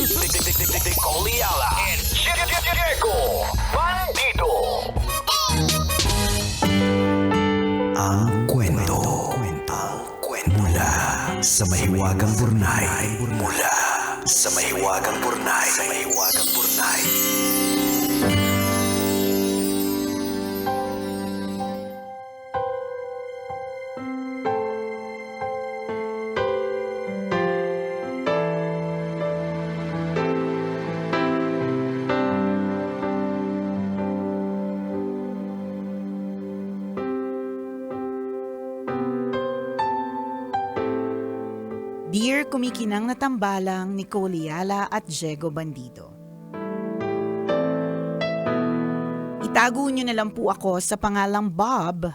Nicole Yala and Diego Bandido. Ang kwento. Mula sa mahiwagang Burnay. Mula sa mahiwagang Burnay. Dear kumikinang na tambalang Nicole Yala at Diego Bandido. Itago niyo na lang po ako sa pangalang Bob,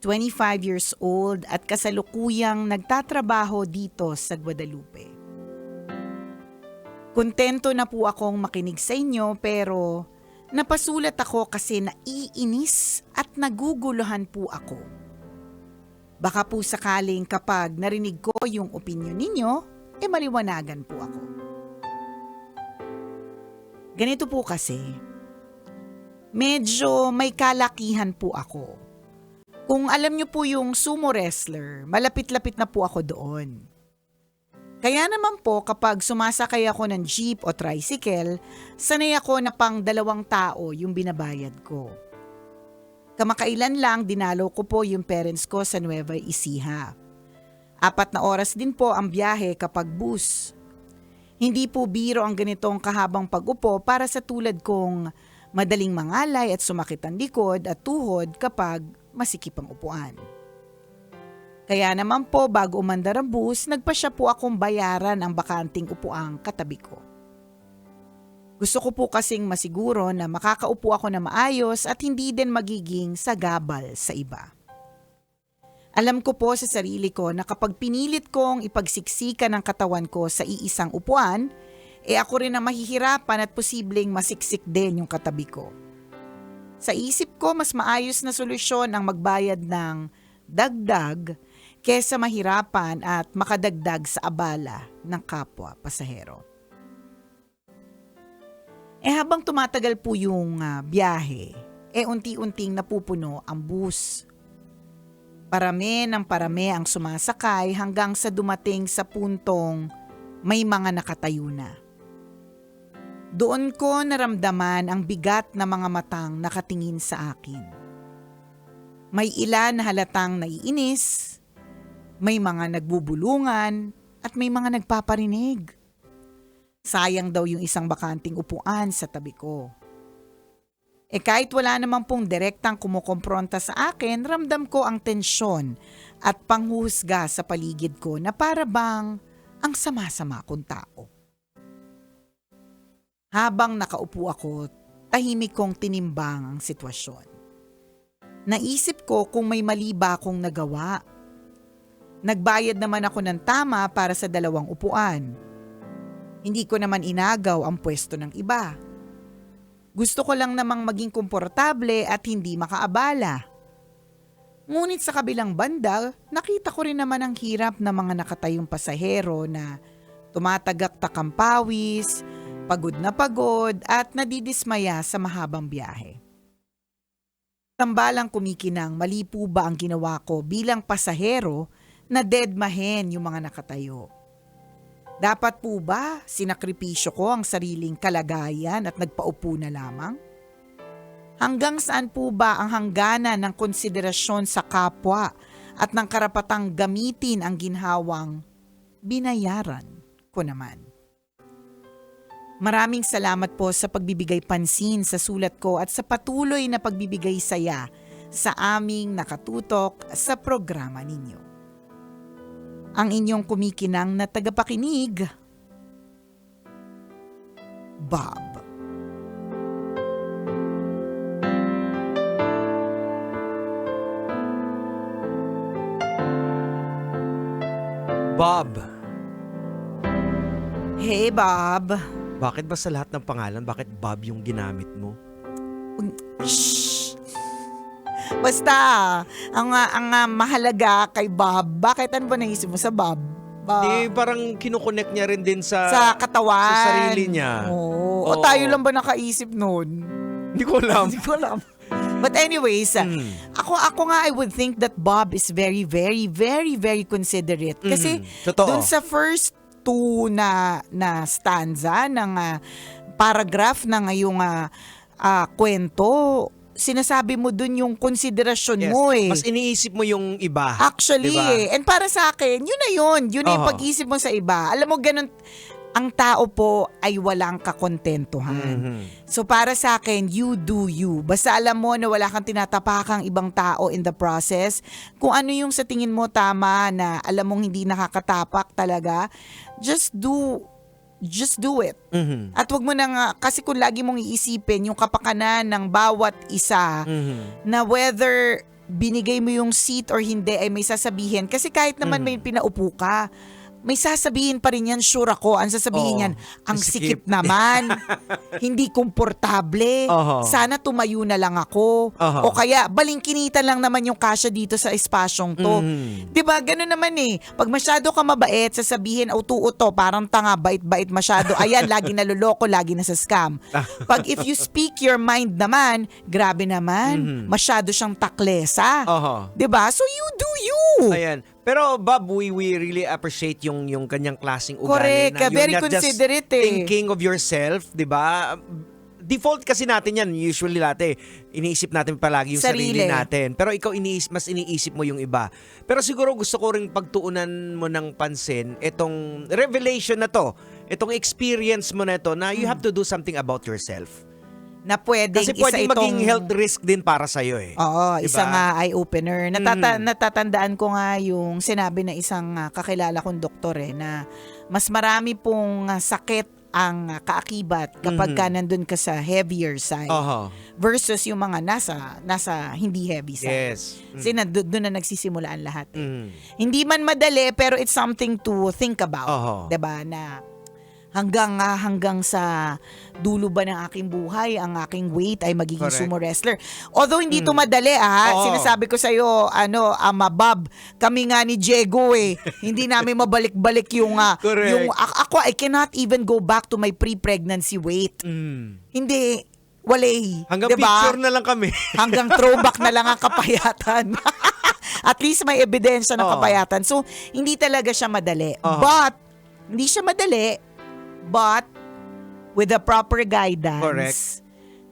25 years old at kasalukuyang nagtatrabaho dito sa Guadalupe. Kontento na po akong makinig sa inyo pero napasulat ako kasi naiinis at naguguluhan po ako. Baka po sakaling kapag narinig ko yung opinyon ninyo, maliwanagan po ako. Ganito po kasi, medyo may kalakihan po ako. Kung alam nyo po yung sumo wrestler, malapit-lapit na po ako doon. Kaya naman po kapag sumasakay ako ng jeep o tricycle, sanay ako na pang 2 tao yung binabayad ko. Kamakailan lang dinalaw ko po yung parents ko sa Nueva Ecija. 4 na oras din po ang biyahe kapag bus. Hindi po biro ang ganitong kahabang pag-upo para sa tulad kong madaling mangalay at sumakit ang likod at tuhod kapag masikip ang upuan. Kaya naman po bago umandar ang bus, nagpasya po akong bayaran ang bakanting upuang katabi ko. Gusto ko po kasing masiguro na makakaupo ako na maayos at hindi din magiging sagabal sa iba. Alam ko po sa sarili ko na kapag pinilit kong ipagsiksikan ang katawan ko sa iisang upuan, ako rin ang mahihirapan at posibleng masiksik din yung katabi ko. Sa isip ko, mas maayos na solusyon ang magbayad ng dagdag kesa mahirapan at makadagdag sa abala ng kapwa pasahero. Habang tumatagal po yung biyahe, unti-unting napupuno ang bus. Parami ng parami ang sumasakay hanggang sa dumating sa puntong may mga nakatayo na. Doon ko naramdaman ang bigat na mga matang nakatingin sa akin. May ilan na halatang naiinis, may mga nagbubulungan at may mga nagpaparinig. Sayang daw yung isang bakanting upuan sa tabi ko. Kahit wala naman pong direktang kumukompronta sa akin, ramdam ko ang tensyon at panghuhusga sa paligid ko na para bang ang sama-sama kong tao. Habang nakaupo ako, tahimik kong tinimbang ang sitwasyon. Naisip ko kung may mali ba akong nagawa. Nagbayad naman ako ng tama para sa 2 upuan. Hindi ko naman inagaw ang pwesto ng iba. Gusto ko lang namang maging komportable at hindi makaabala. Ngunit sa kabilang banda, nakita ko rin naman ang hirap ng mga nakatayong pasahero na tumatagak-tak ang pawis, pagod na pagod at nadidismaya sa mahabang biyahe. Tambalang kumikinang mali po ba ang ginawa ko bilang pasahero na deadmahin yung mga nakatayo? Dapat po ba sinakripisyo ko ang sariling kalagayan at nagpaupo na lamang? Hanggang saan po ba ang hangganan ng konsiderasyon sa kapwa at ng karapatang gamitin ang ginhawang binayaran ko naman? Maraming salamat po sa pagbibigay pansin sa sulat ko at sa patuloy na pagbibigay saya sa aming nakatutok sa programa ninyo. Ang inyong kumikinang na tagapakinig, Bob. Bob, Hey Bob. bakit ba sa lahat ng pangalan, bakit Bob yung ginamit mo? Shh! Basta, ang mahalaga kay Bob, bakit ano ba naisip mo sa Bob? Di parang kinukonek niya rin din sa katawan. sa sarili niya. Oo. O Oo. tayo lang ba nakaisip nun? Hindi ko alam. Hindi ko alam. But anyways, ako nga I would think that Bob is very, very, very, very considerate. Kasi Totoo. dun sa first two na stanza ng paragraph ng ngayong kwento, sinasabi mo dun yung konsiderasyon Yes. mo eh. Mas iniisip mo yung iba. Actually diba? eh. And para sa akin, yun na yun. Yun na yung Oo. pag-isip mo sa iba. Alam mo, ganun, ang tao po ay walang kakontentuhan. Mhm. So para sa akin, you do you. Basta alam mo na wala kang tinatapakang ibang tao in the process. Kung ano yung sa tingin mo tama na alam mong hindi nakakatapak talaga, just do it. Mhm. At wag mo nang, kasi kung lagi mong iisipin yung kapakanan ng bawat isa, Mhm. na whether binigay mo yung seat or hindi ay may sasabihin. Kasi kahit naman may pinaupo ka, may sasabihin pa rin yan, sure ako. Ang sasabihin Oo. yan, ang Sikip. sikip naman, hindi komportable, Oho. sana tumayo na lang ako. Oho. O kaya, balingkinitan lang naman yung kasya dito sa espasyong to. Mhm. Diba? Ganun naman eh. Pag masyado ka mabait, sasabihin, uto-uto, parang tanga, bait-bait masyado. Ayan, lagi naluloko, lagi na sa scam. Pag if you speak your mind naman, grabe naman, masyado siyang taklesa. Oho. Diba? So you do you. Ayan. Pero Bob, we really appreciate yung kanyang klaseng ugali. Correct. Na you're Very not just considerate eh. thinking of yourself, di ba? Default kasi natin yan, usually lahat iniisip natin palagi yung sarili natin. Pero ikaw mas iniisip mo yung iba. Pero siguro gusto ko ring pagtuunan mo ng pansin itong revelation na to, itong experience mo na to na you have to do something about yourself. Na pwedeng Kasi isa pwedeng itong... maging health risk din para sa'yo eh. Oo, Diba? isang eye-opener. Natatandaan ko nga yung sinabi na isang kakilala kong doktor na mas marami pong sakit ang kaakibat kapag ka nandun ka sa heavier side Oho. versus yung mga nasa hindi heavy side. Yes. Kasi doon na nagsisimula ang lahat. Hindi Mm. man madali pero it's something to think about. Oho. 'Di ba na hanggang sa dulo ba ng aking buhay, ang aking weight ay magiging Correct. sumo wrestler. Although hindi to madali Oo. sinasabi ko sa iyo, Bob, kami nga ni Diego hindi namin mabalik-balik yung Correct. yung ako I cannot even go back to my pre-pregnancy weight. Hindi walay, Hanggang 'di ba? picture na lang kami. Hanggang throwback na lang ang kapayatan. At least may ebidensya ng Oo. kapayatan. So, hindi talaga siya madali. Oo. But, hindi siya madali, but with the proper guidance Correct.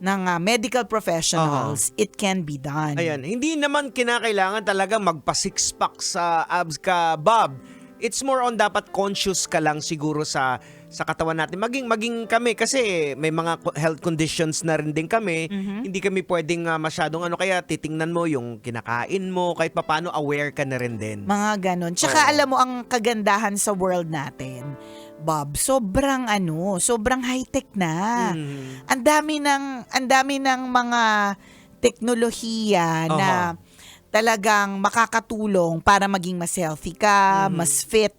ng medical professionals, it can be done. Ayan, hindi naman kinakailangan talaga magpa-six-pack sa abs ka, Bob. It's more on dapat conscious ka lang siguro sa katawan natin. Maging kami kasi may mga health conditions na rin din kami. Hindi kami pwedeng masyadong kaya titingnan mo yung kinakain mo, kahit papaano aware ka na rin din. Mga ganon. Tsaka Oo. alam mo, ang kagandahan sa world natin, Bob, sobrang high-tech na. Ang dami ng mga teknolohiya na talagang makakatulong para maging mas healthy ka, mas fit.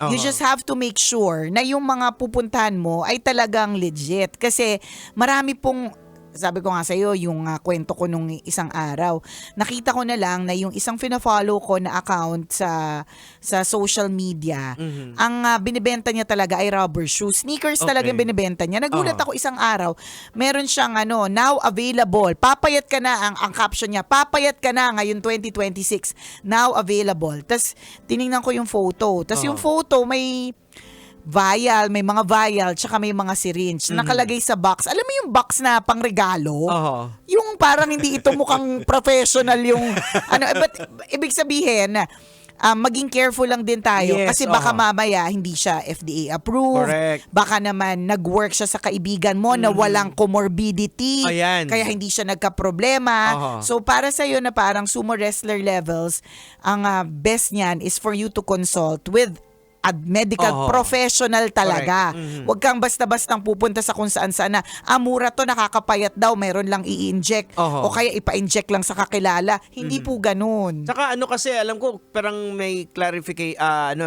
You just have to make sure na yung mga pupuntahan mo ay talagang legit. Kasi marami pong, sabi ko nga sa'yo, yung kwento ko nung isang araw, nakita ko na lang na yung isang fina-follow ko na account sa social media, ang binibenta niya talaga ay rubber shoes. Sneakers talaga yung binibenta niya. Nagulat ako isang araw, meron siyang now available. Papayat ka na, ang caption niya, papayat ka na ngayon 2026, now available. Tapos tiningnan ko yung photo. Tapos yung photo may may mga vial, tsaka may mga syringe nakalagay sa box. Alam mo yung box na pangregalo? Yung parang hindi ito mukhang professional yung but ibig sabihin, maging careful lang din tayo kasi baka mamaya hindi siya FDA approved. Correct. Baka naman nag-work siya sa kaibigan mo na walang comorbidity. Ayan. Kaya hindi siya nagka-problema. So para sa iyo na parang sumo wrestler levels, ang best niyan is for you to consult with a medical professional talaga. Huwag kang basta-bastang pupunta sa kung saan-saan na, mura to, nakakapayat daw, meron lang i-inject. O kaya ipa-inject lang sa kakilala. Hindi po ganun. Saka kasi alam ko parang may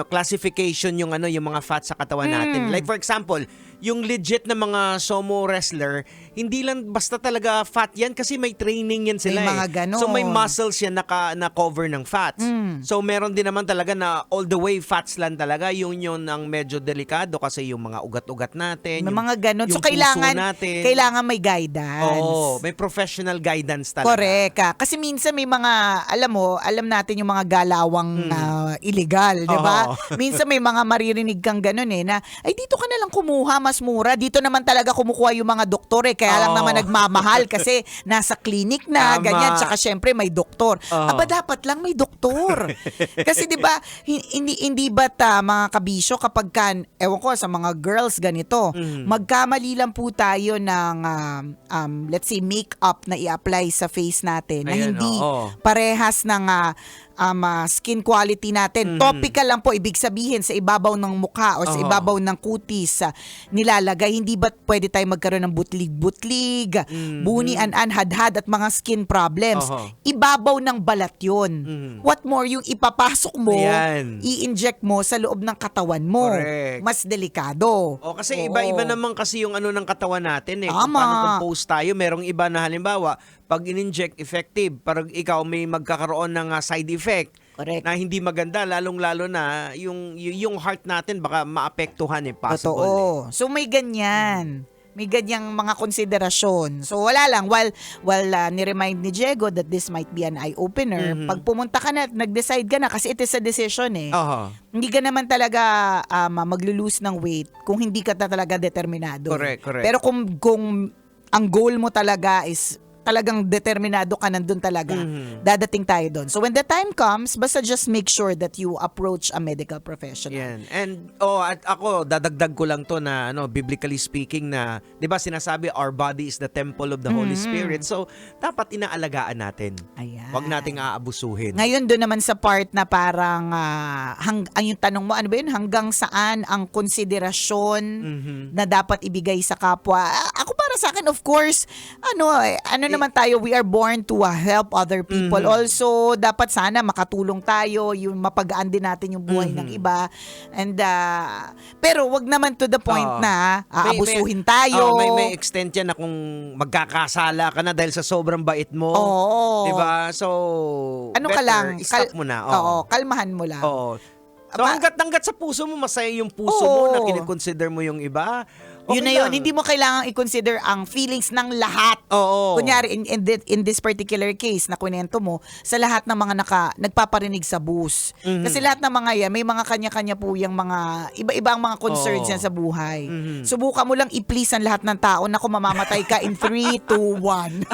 classification yung yung mga fats sa katawan natin. Like for example, yung legit na mga sumo wrestler, hindi lang basta talaga fat yan kasi may training yan sila May mga ganon. So may muscles yan na cover ng fats. So meron din naman talaga na all the way fats lang talaga. Yun ang medyo delikado kasi yung mga ugat-ugat natin. May yung, mga ganun. So, yung puso kailangan may guidance. Oo, may professional guidance talaga. Correct. Kasi minsan may mga, alam natin yung mga galawang illegal, di ba? Oo. Minsan may mga maririnig kang ganun na, ay dito ka na lang kumuha, mas mura. Dito naman talaga kumukuha yung mga doktor kaya lang Oo. naman nagmamahal kasi nasa clinic na, Tama. ganyan. Tsaka syempre may doktor. Oo. Aba, dapat lang may doktor. Kasi di ba, hindi ba't mga kabisyo kapag ewan ko, sa mga girls ganito, magkamali lang po tayo ng, let's say, makeup na i-apply sa face natin na Ayan, hindi oo. parehas ng skin quality natin. Topical lang po, ibig sabihin sa ibabaw ng mukha o sa Oo. ibabaw ng kutis nilalagay. Hindi ba pwede tayo magkaroon ng butlig-butlig, buni-an-an, hadhad at mga skin problems? Oo. Ibabaw ng balat yun. What more, yung ipapasok mo, Ayan. i-inject mo sa loob ng katawan mo. Correct. Mas delikado. O kasi Oo. iba-iba naman kasi yung ano ng katawan natin Kung Tama. paano compose tayo, merong iba na halimbawa, pag in-inject effective, parang ikaw may magkakaroon ng side effect Correct. na hindi maganda, lalong-lalo na yung heart natin baka maapektuhan possible. Totoo. So may ganyan. May ganyang mga konsiderasyon. So wala lang, while ni-remind ni Diego that this might be an eye-opener, pag pumunta ka na, nag-decide ka na, kasi it is a decision Aha. Hindi ka naman talaga maglo-lose ng weight kung hindi ka talaga determinado. Correct. Pero kung ang goal mo talaga is talagang determinado ka nandun talaga, dadating tayo doon. So when the time comes, basta just make sure that you approach a medical professional. Yan. And at ako dadagdag ko lang to na biblically speaking na 'di ba sinasabi our body is the temple of the Holy Spirit. So dapat inaalagaan natin. Ayan. Huwag nating aabusuhin. Ngayon doon naman sa part na parang ang yung tanong mo, ano ba yun? Hanggang saan ang konsiderasyon na dapat ibigay sa kapwa? Ako para sa akin, of course, ano naman tayo, we are born to help other people. Also, dapat sana makatulong tayo, yung mapagaan din natin yung buhay ng iba. And pero wag naman to the point na aabusuhin tayo. May extent yan na kung magkakasala ka na dahil sa sobrang bait mo. Oo. 'Di ba? So Ano ka better, lang, stop mo na. Oo, kalmahan mo lang. Oo. So hanggat sa puso mo, masaya yung puso Oo. mo na kinikonsider mo yung iba. Yun na lang. yun, hindi mo kailangang i-consider ang feelings ng lahat. Oo. Kunyari, in this particular case na kunento mo, sa lahat ng mga nagpaparinig sa bus. Kasi lahat ng mga yan, may mga kanya-kanya po yung mga, iba-iba ang mga concerns Oo. yan sa buhay. Subukan mo lang i-please ang lahat ng tao na kung mamamatay ka in 3, 2, 1.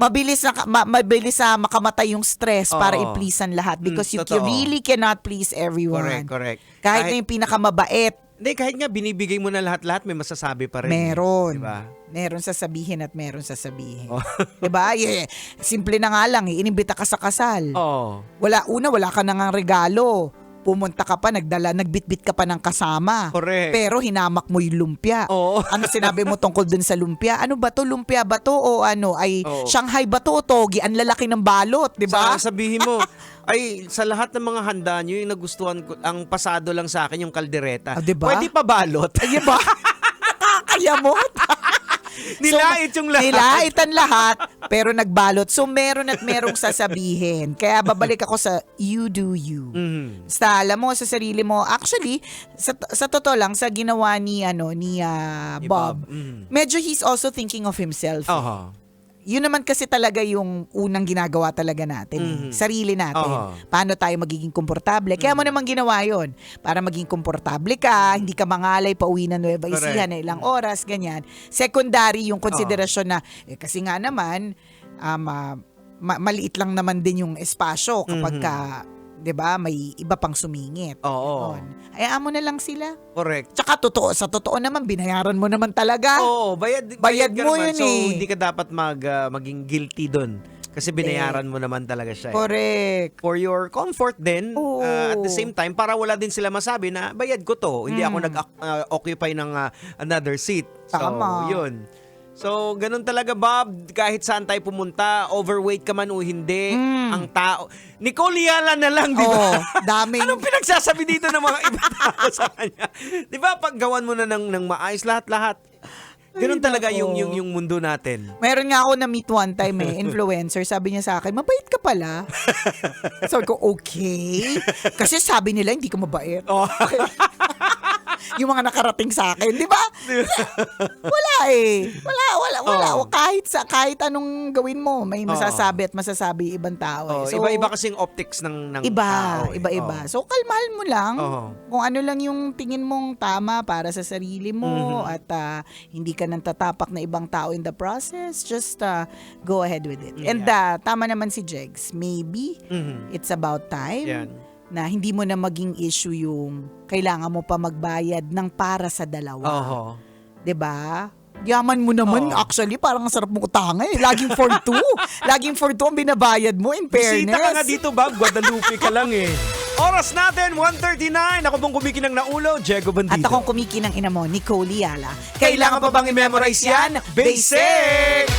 Mabilis na makamatay yung stress para Oo. i-please ang lahat because you Totoo. really cannot please everyone. Correct. Kahit na yung pinakamabait, Hindi, kahit nga binibigay mo na lahat-lahat, may masasabi pa rin. meron. Diba? Meron sasabihin at meron sasabihin. Oh. Diba? Yeah. Simple na nga lang, inimbita ka sa kasal. Oo. Wala ka na nga regalo. Pumunta ka pa, nagbitbit ka pa ng kasama. Correct. Pero hinamak mo yung lumpia. Oo. Ano sinabi mo tungkol dun sa lumpia? Ano ba to? Lumpia ba to? O Oo. Shanghai ba to? O togi? Ang lalaki ng balot, diba? Sabihin mo, ay, sa lahat ng mga handa nyo, yung nagustuhan ko, ang pasado lang sa akin, yung kaldereta. Diba? Pwede pa balot. Ay, diba? Nakakayamot. Nilait yung lahat. Nilait ang lahat, pero nagbalot. So, meron at merong sasabihin. Kaya babalik ako sa you do you. Basta alam mo sa sarili mo. Actually, sa totoo lang, sa ginawa ni Bob, medyo he's also thinking of himself. Aha. Yun naman kasi talaga yung unang ginagawa talaga natin. Sarili natin. Paano tayo magiging komportable. Kaya mo naman ginawa yun. Para maging komportable ka, hindi ka mangalay pa uwi na Nueva Ecija na ilang oras, ganyan. Secondary yung konsiderasyon na, kasi nga naman, maliit lang naman din yung espasyo kapag ka, 'di ba, may iba pang sumingit. Oo. Hayaan mo na lang sila. Correct. Tsaka sa totoo naman, binayaran mo naman talaga. Oo, bayad Bayad mo ka naman. yun So, eh. hindi ka dapat maging guilty dun. Kasi binayaran mo naman talaga siya. Correct. For your comfort din, Oo. at the same time, para wala din sila masabi na bayad ko to. Hindi ako nag-occupy ng another seat. Tama. So, yun. So, ganun talaga, Bob. Kahit saan tayo pumunta, overweight ka man o hindi, ang tao. Nicole Yala na lang, di ba? Daming... Anong pinagsasabi dito ng mga ibang tao sa kanya? Di ba, pag gawan mo na ng maayos lahat-lahat, Ganun Ay, talaga nako. yung mundo natin. Meron nga ako na-meet one time influencer. Sabi niya sa akin, mabait ka pala. Sabi ko, okay. Kasi sabi nila, hindi ka mabait. Oh. Yung mga nakarating sa akin, di ba? Wala eh. Wala. Oh. Kahit anong gawin mo, may masasabi at masasabi ibang tao. Oh, So, iba-iba kasing optics ng tao. iba-iba. So, kalmahan mo lang Oo. kung ano lang yung tingin mong tama para sa sarili mo at hindi ka nang tatapak na ibang tao in the process. Just go ahead with it. And tama naman si Jegs. Maybe it's about time Yan. na hindi mo na maging issue yung kailangan mo pa magbayad ng para sa dalawa. Oho. 'Di ba? Yaman mo naman, Oo. actually, parang ang sarap mo utangin. Laging for two. Laging for two ang binabayad mo, in fairness. Bisita ka nga dito, Bob. Guadalupe ka lang eh. Oras natin, 1:39. Ako pong kumikinang naulo, Diego Bandido. At akong kumikinang ina mo, Nicole Liala. Kailangan pa bang i-memorize yan? Basic!